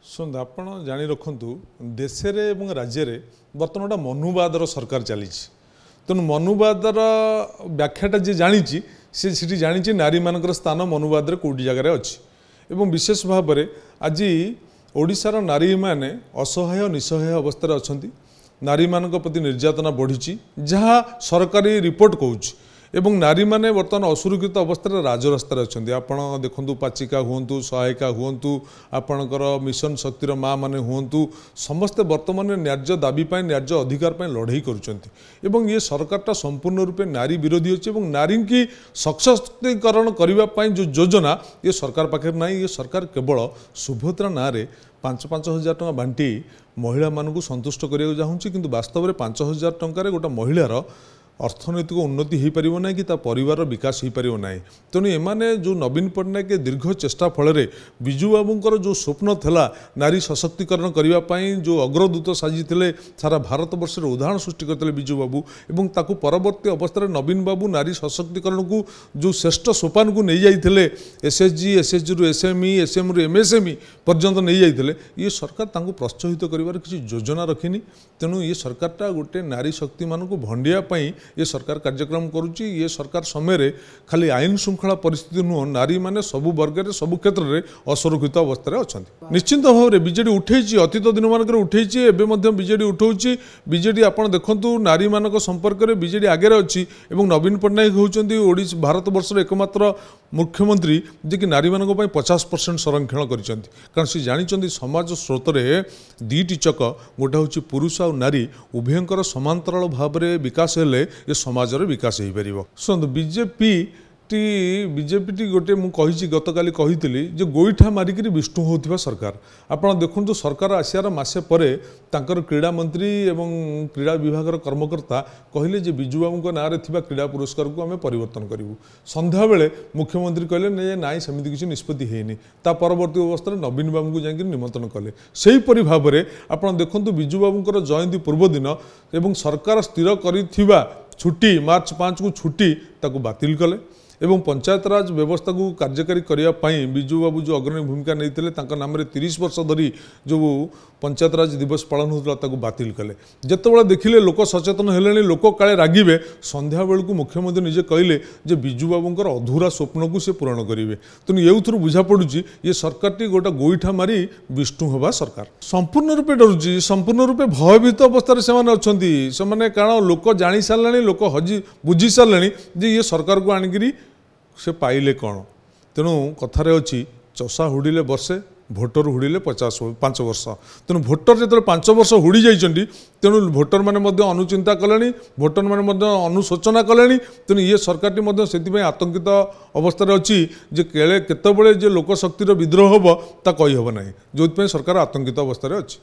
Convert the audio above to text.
शुणु आप जाणी रखु देशे और राज्य में बर्तमान गोटे मनुवादर सरकार चली तेणु मनुवादर व्याख्याटा जी जानी सी जानी नारी मान स्थान मनुवाद कौटी जगार अच्छी एवं विशेष भाव में आज ओडिशार नारी माने असहाय निसहाय अवस्था अच्छा नारी मान प्रति निर्यातना बढ़ी जहाँ सरकारी रिपोर्ट कौच एवं नारी माने बर्तमान असुरक्षित अवस्था राजरास्तार अच्छा आपण देखु पाचिका हूँ सहायिका हूँ आपणकर मिशन शक्तिर माँ मैंने हूँ समस्ते बर्तमान न्याय्य दाबी न्याय्य अधिकार लड़ाई करुँच ये सरकारटा संपूर्ण रूपे नारी विरोधी अच्छे नारी की सशक्तिकरण करने जो योजना ये सरकार पाखे ना ये सरकार केवल सुभद्रा ना 5,000 टଙ୍କା बांटी महिला मानू संतुष्ट करने चाहूँगी किंतु वास्तव में 5,000 टंकार गोटे महिलार अर्थनैतिक उन्नति हो पार ना कि परिवार विकास हो पार ना तेणु एमाने जो नवीन पट्टनायक दीर्घ चेष्टा फल विजु बाबूंकर जो स्वप्न था नारी सशक्तिकरण करने जो अग्रदूत साजिते सारा भारत वर्ष उदाहरण सृष्टि करते विजु बाबू एवं ताकू परवर्ती अवस्था नवीन बाबू नारी सशक्तिकरण को जो श्रेष्ठ सोपान को नहीं जाइए एसएचजी एसएचजी रु एसएमई एसएम रु एमएसएमई पर्यंत नहीं जाइए ये सरकार तांको प्रोत्साहित कर किसी योजना रखिनी तेणु ये सरकारटा गोटे नारी शक्ति मान को भंडिया ये सरकार कार्यक्रम करुच्ची ये सरकार समय खाली आईन श्रृंखला परिस्थिति नुह नारी माने सबु वर्ग में सबु क्षेत्र में असुरक्षित अवस्था अच्छा निश्चित भाव में बीजेडी उठे अतीत दिन मानक उठे बीजेडी उठाऊँगी बीजेडी आप देखु नारी मान संपर्क में बीजेडी आगे अच्छी नवीन पट्टनायक होती भारत वर्षर एकमात्र मुख्यमंत्री जे कि नारी मानक 50% संरक्षण कर सी जानी समाज स्रोत में दुईटी चक गोटे हूँ पुरुष और नारी उभयंकर समांतराल भाव में विकास हेले ये समाज विकास हो पार शुणु बीजेपी गोटे मुझे गत काली कही जो गोईठा मारिक विष्णु होता सरकार आप देखु सरकार आसार मसे पर क्रीड़ा मंत्री एवं क्रीड़ा विभाग कर्मकर्ता कहले विजु बाबू ना क्रीड़ा पुरस्कार को आम परिवर्तन करूँ संध्या बेले मुख्यमंत्री कहले ना सेमती किसी निष्पत्ति होनी परवर्ती अवस्था नवीन बाबू को जाकर निमंत्रण कले से ही भाव में आप देखु विजु बाबूर जयंती पूर्व दिन एवं सरकार स्थिर कर छुट्टी मार्च 5 को छुट्टी ताकू बातिल कले एवं पंचायत राज व्यवस्था को कार्यकारी करने विजु बाबू जो अग्रणी भूमिका नहीं नाम 30 वर्ष धरी जो पंचायत राज दिवस पालन होता बातिल कले जिते देखिले लोक सचेतन हेले लोक काले रागिबे संध्या बेलू मुख्यमंत्री निजे कहले जे विजु बाबूंकर अधूरा स्वप्न को सी पूरण करेंगे तेणु ये बुझा पड़ुची ये सरकार गोटे गोईठा मारी विष्णु होगा सरकार संपूर्ण रूपे डरुची संपूर्ण रूपे भयभीत अवस्था से कारण लोक जानी सारे लोक हजी बुझी सारे ये सरकार को आणिकी से पाइले कौन तेणु कथार अच्छी चषा हुड़िले वर्षे भोटर हुड़िले 5 वर्ष तेणु भोटर जो 5 वर्ष हुड़ी जाइए तेणु भोटर मैंने अनुचिंता कले भोटर मैंने अनुशोचना कले तेणु ये सरकार से आतंकित अवस्था अच्छी केतबले लोकशक्तिर विद्रोह हम ता कहीहब ना जो सरकार आतंकित अवस्था अच्छी।